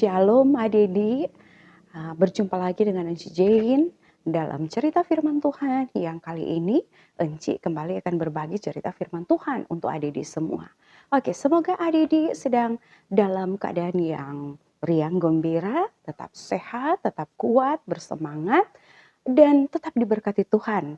Shalom adik-adik, berjumpa lagi dengan Enci Jane dalam cerita firman Tuhan yang kali ini Enci kembali akan berbagi cerita firman Tuhan untuk adik-adik semua. Oke, semoga adik-adik sedang dalam keadaan yang riang gembira, tetap sehat, tetap kuat, bersemangat, dan tetap diberkati Tuhan.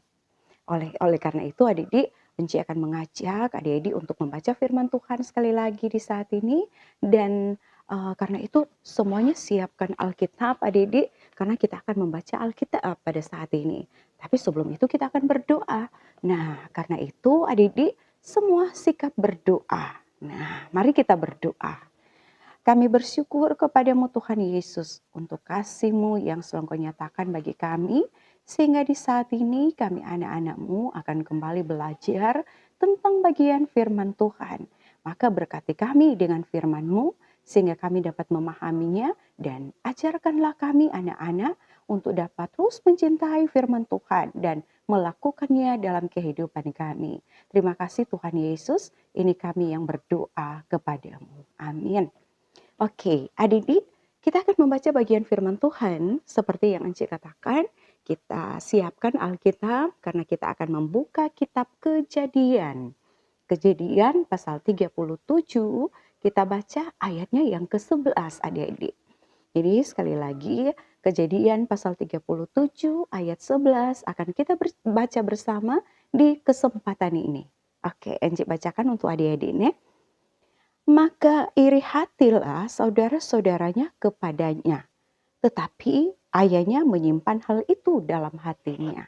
Oleh karena itu adik-adik, Enci akan mengajak adik-adik untuk membaca firman Tuhan sekali lagi di saat ini. Dan karena itu semuanya siapkan Alkitab adik-adik, karena kita akan membaca Alkitab pada saat ini. Tapi sebelum itu kita akan berdoa. Nah, karena itu adik-adik semua sikap berdoa. Nah, mari kita berdoa. Kami bersyukur kepadamu Tuhan Yesus untuk kasih-Mu yang selalu Kau nyatakan bagi kami, sehingga di saat ini kami anak-anak-Mu akan kembali belajar tentang bagian firman Tuhan. Maka berkati kami dengan firman-Mu, sehingga kami dapat memahaminya, dan ajarkanlah kami anak-anak untuk dapat terus mencintai firman Tuhan dan melakukannya dalam kehidupan kami. Terima kasih Tuhan Yesus, ini kami yang berdoa kepadamu. Amin. Oke, adik-adik, kita akan membaca bagian firman Tuhan seperti yang Enci katakan. Kita siapkan Alkitab karena kita akan membuka kitab Kejadian. Kejadian pasal 37, kita baca ayatnya yang ke-11 adik-adik. Jadi sekali lagi, Kejadian pasal 37 ayat 11 akan kita baca bersama di kesempatan ini. Oke, Enci bacakan untuk adik-adik nih. Maka iri hatilah saudara-saudaranya kepadanya, tetapi ayahnya menyimpan hal itu dalam hatinya.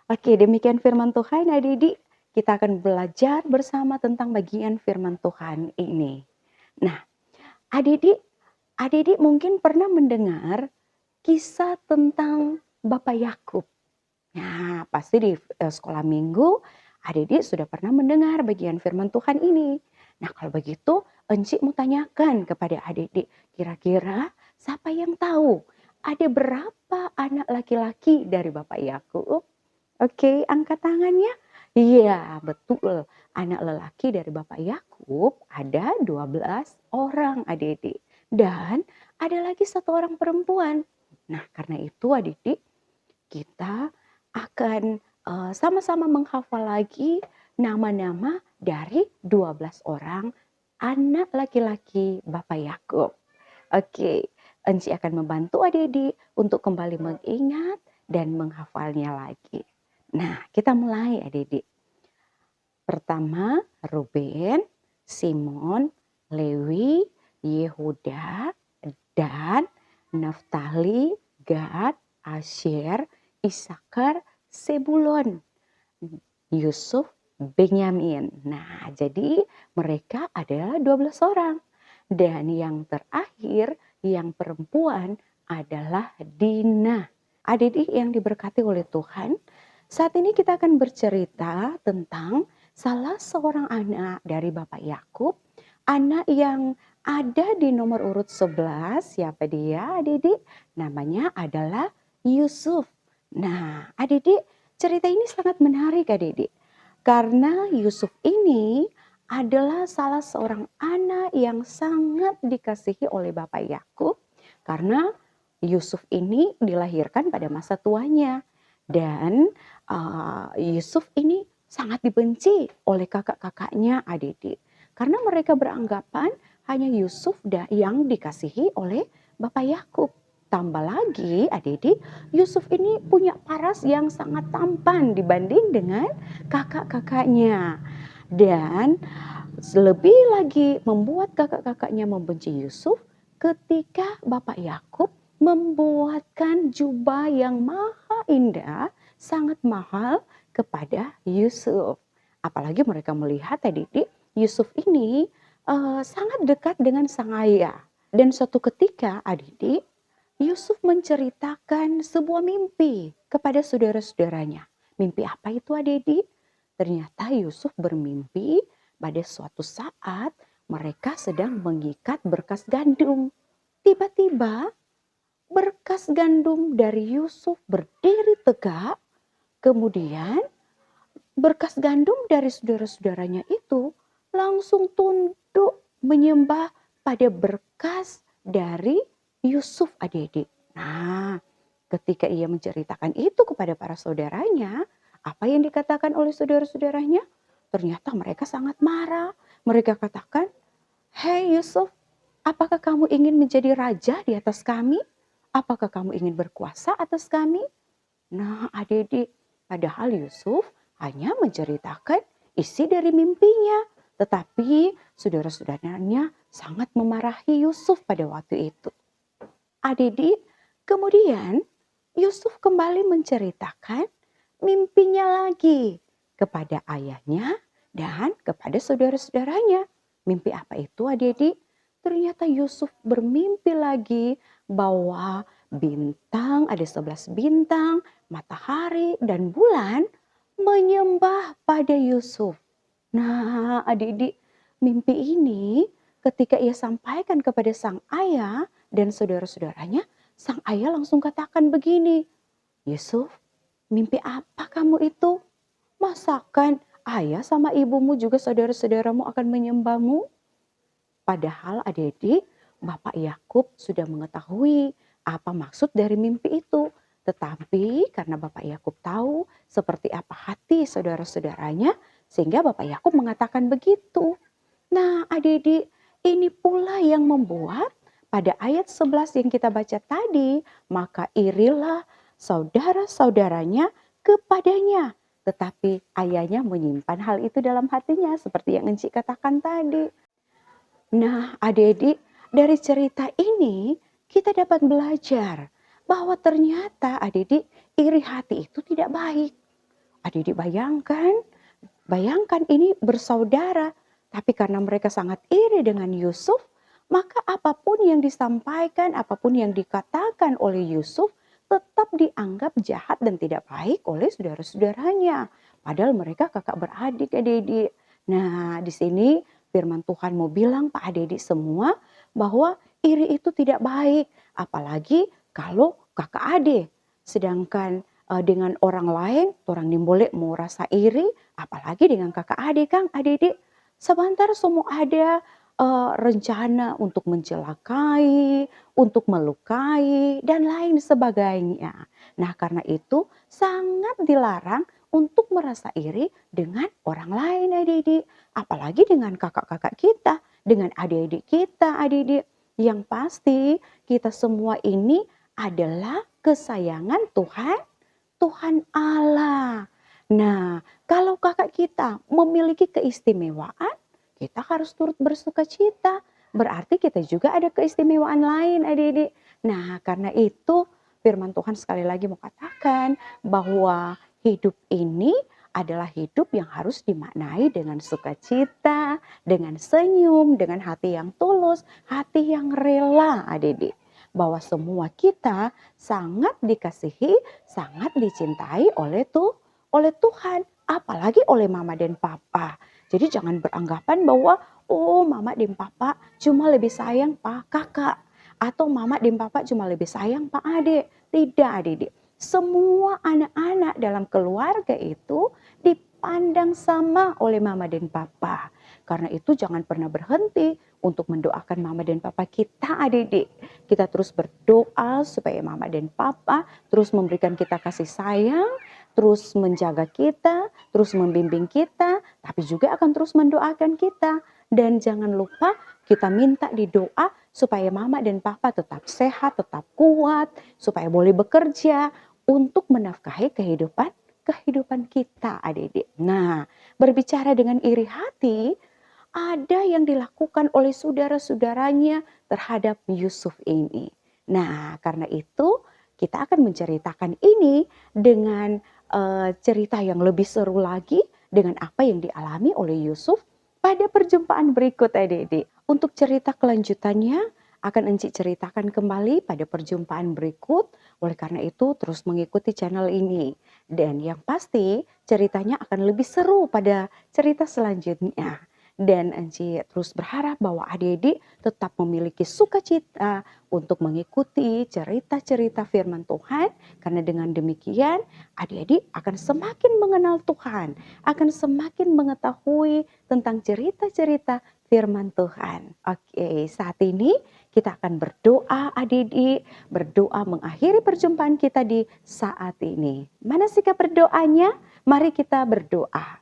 Oke, demikian firman Tuhan adik-adik. Kita akan belajar bersama tentang bagian firman Tuhan ini. Nah, adik-adik mungkin pernah mendengar kisah tentang Bapak Yakub. Nah, pasti di sekolah minggu adik-adik sudah pernah mendengar bagian firman Tuhan ini. Nah, kalau begitu Enci mau tanyakan kepada adik-adik, kira-kira siapa yang tahu ada berapa anak laki-laki dari Bapak Yakub? Oke, angkat tangannya. Iya, betul. Anak lelaki dari Bapak Yakub ada 12 orang adik-adik. Dan ada lagi satu orang perempuan. Nah, karena itu adik-adik, kita akan sama-sama menghafal lagi nama-nama dari 12 orang anak laki-laki Bapak Yakub. Oke, Enci akan membantu adik-adik untuk kembali mengingat dan menghafalnya lagi. Nah, kita mulai adik-adik. Pertama, Ruben, Simon, Lewi, Yehuda, Dan, Naftali, Gad, Asyer, Isakar, Sebulon, Yusuf, Benyamin. Nah, jadi mereka adalah 12 orang. Dan yang terakhir, yang perempuan adalah Dina. Adik-adik yang diberkati oleh Tuhan, saat ini kita akan bercerita tentang salah seorang anak dari Bapak Yakub, anak yang ada di nomor urut 11. Siapa dia adik-adik? Namanya adalah Yusuf. Nah, adik-adik, cerita ini sangat menarik adik-adik. Karena Yusuf ini adalah salah seorang anak yang sangat dikasihi oleh Bapak Yakub. Karena Yusuf ini dilahirkan pada masa tuanya. Dan Yusuf ini sangat dibenci oleh kakak-kakaknya adik-adik. Karena mereka beranggapan hanya Yusuf yang dikasihi oleh Bapak Yakub. Tambah lagi adik-adik, Yusuf ini punya paras yang sangat tampan dibanding dengan kakak-kakaknya. Dan lebih lagi membuat kakak-kakaknya membenci Yusuf ketika Bapak Yakub membuatkan jubah yang maha indah, sangat mahal kepada Yusuf. Apalagi mereka melihat adik-adik, Yusuf ini sangat dekat dengan sang ayah. Dan suatu ketika adik-adik, Yusuf menceritakan sebuah mimpi kepada saudara-saudaranya. Mimpi apa itu adik-adik? Ternyata Yusuf bermimpi pada suatu saat mereka sedang mengikat berkas gandum. Tiba-tiba berkas gandum dari Yusuf berdiri tegak, kemudian berkas gandum dari saudara-saudaranya itu langsung tunduk menyembah pada berkas dari Yusuf adik-adik. Nah, ketika ia menceritakan itu kepada para saudaranya, apa yang dikatakan oleh saudara-saudaranya? Ternyata mereka sangat marah. Mereka katakan, "Hei Yusuf, apakah kamu ingin menjadi raja di atas kami? Apakah kamu ingin berkuasa atas kami?" Nah, adik-adik, padahal Yusuf hanya menceritakan isi dari mimpinya. Tetapi saudara-saudaranya sangat memarahi Yusuf pada waktu itu. Adik-adik, kemudian Yusuf kembali menceritakan mimpinya lagi kepada ayahnya dan kepada saudara-saudaranya. Mimpi apa itu adik-adik? Ternyata Yusuf bermimpi lagi bahwa bintang, ada 11 bintang, matahari dan bulan menyembah pada Yusuf. Nah, adik-adik, mimpi ini ketika ia sampaikan kepada sang ayah dan saudara-saudaranya, sang ayah langsung katakan begini, "Yusuf, mimpi apa kamu itu? Masakan ayah sama ibumu juga saudara-saudaramu akan menyembahmu?" Padahal adik-adik, Bapak Yakub sudah mengetahui apa maksud dari mimpi itu. Tetapi karena Bapak Yakub tahu seperti apa hati saudara-saudaranya, sehingga Bapak Yakub mengatakan begitu. Nah, adik-adik, ini pula yang membuat pada ayat 11 yang kita baca tadi, maka irilah saudara-saudaranya kepadanya. Tetapi ayahnya menyimpan hal itu dalam hatinya seperti yang Encik katakan tadi. Nah, adik-adik, dari cerita ini kita dapat belajar bahwa ternyata adik-adik iri hati itu tidak baik. Adik-adik bayangkan ini bersaudara, tapi karena mereka sangat iri dengan Yusuf, maka apapun yang disampaikan, apapun yang dikatakan oleh Yusuf tetap dianggap jahat dan tidak baik oleh saudara-saudaranya. Padahal mereka kakak beradik, adik-adik. Nah, di sini firman Tuhan mau bilang Pak adik-adik semua bahwa iri itu tidak baik. Apalagi kalau kakak adik. Sedangkan dengan orang lain, orang yang boleh mau rasa iri, apalagi dengan kakak adik kan adik-adik. Sebentar semua ada rencana untuk mencelakai, untuk melukai, dan lain sebagainya. Nah karena itu sangat dilarang untuk merasa iri dengan orang lain adik-adik. Apalagi dengan kakak-kakak kita, dengan adik-adik kita adik-adik. Yang pasti kita semua ini adalah kesayangan Tuhan, Tuhan Allah. Nah, kalau kakak kita memiliki keistimewaan, kita harus turut bersuka cita. Berarti kita juga ada keistimewaan lain adik-adik. Nah, karena itu firman Tuhan sekali lagi mau katakan bahwa hidup ini adalah hidup yang harus dimaknai dengan sukacita, dengan senyum, dengan hati yang tulus, hati yang rela adik-adik. Bahwa semua kita sangat dikasihi, sangat dicintai oleh Tuhan, apalagi oleh mama dan papa. Jadi jangan beranggapan bahwa oh mama dan papa cuma lebih sayang pak kakak atau mama dan papa cuma lebih sayang pak adik. Tidak adik-adik. Semua anak-anak dalam keluarga itu dipandang sama oleh mama dan papa. Karena itu jangan pernah berhenti untuk mendoakan mama dan papa kita adik-adik. Kita terus berdoa supaya mama dan papa terus memberikan kita kasih sayang, terus menjaga kita, terus membimbing kita, tapi juga akan terus mendoakan kita. Dan jangan lupa kita minta di doa supaya mama dan papa tetap sehat, tetap kuat, supaya boleh bekerja untuk menafkahi kehidupan kita adik-adik. Nah, berbicara dengan iri hati, ada yang dilakukan oleh saudara-saudaranya terhadap Yusuf ini. Nah, karena itu kita akan menceritakan ini dengan cerita yang lebih seru lagi dengan apa yang dialami oleh Yusuf pada perjumpaan berikut adik-adik. Untuk cerita kelanjutannya akan Encik ceritakan kembali pada perjumpaan berikut. Oleh karena itu terus mengikuti channel ini. Dan yang pasti ceritanya akan lebih seru pada cerita selanjutnya. Dan Encik terus berharap bahwa adik-adik tetap memiliki sukacita untuk mengikuti cerita-cerita firman Tuhan. Karena dengan demikian adik-adik akan semakin mengenal Tuhan. Akan semakin mengetahui tentang cerita-cerita firman Tuhan. Oke, saat ini kita akan berdoa adik-adik, berdoa mengakhiri perjumpaan kita di saat ini. Mana sikap berdoanya? Mari kita berdoa.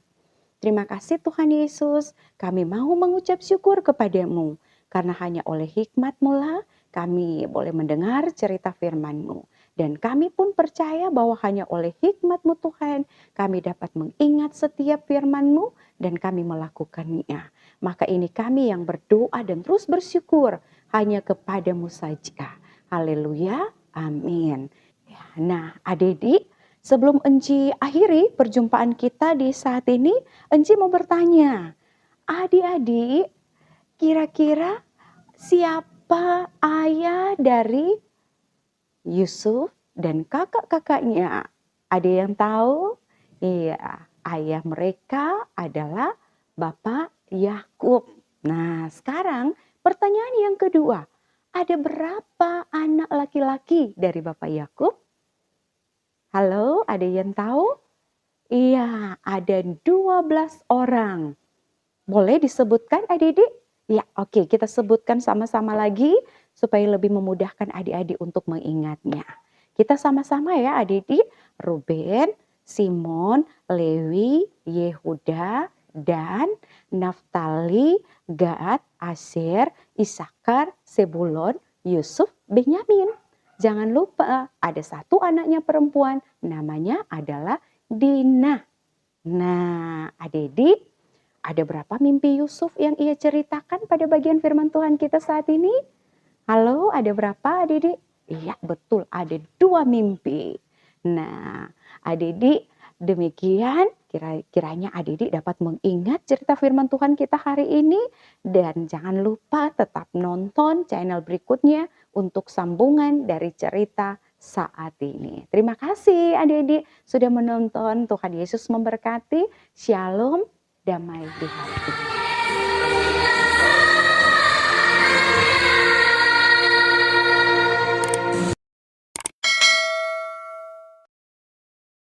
Terima kasih Tuhan Yesus, kami mau mengucap syukur kepadamu. Karena hanya oleh hikmat-Mu lah kami boleh mendengar cerita firman-Mu. Dan kami pun percaya bahwa hanya oleh hikmat-Mu Tuhan, kami dapat mengingat setiap firman-Mu dan kami melakukannya. Maka ini kami yang berdoa dan terus bersyukur hanya kepadamu saja. Haleluya, amin. Nah adik-adik, sebelum Enci akhiri perjumpaan kita di saat ini, Enci mau bertanya, adik-adik kira-kira siapa ayah dari Yusuf dan kakak-kakaknya? Ada yang tahu? Iya, ayah mereka adalah Bapak Yakub. Nah, sekarang pertanyaan yang kedua. Ada berapa anak laki-laki dari Bapak Yakub? Halo, ada yang tahu? Iya, ada 12 orang. Boleh disebutkan adik-adik? Ya, oke, kita sebutkan sama-sama lagi supaya lebih memudahkan adik-adik untuk mengingatnya. Kita sama-sama ya adik-adik, Ruben, Simon, Lewi, Yehuda, Dan, Naftali, Gad, Asher, Isakar, Sebulon, Yusuf, Benyamin. Jangan lupa ada satu anaknya perempuan, namanya adalah Dina. Nah, adik-adik, ada berapa mimpi Yusuf yang ia ceritakan pada bagian firman Tuhan kita saat ini? Halo, ada berapa adik-adik? Iya, betul, ada 2 mimpi. Nah, adik-adik, demikian kiranya adik-adik dapat mengingat cerita firman Tuhan kita hari ini. Dan jangan lupa tetap nonton channel berikutnya untuk sambungan dari cerita saat ini. Terima kasih adik-adik sudah menonton. Tuhan Yesus memberkati. Shalom, damai di hati.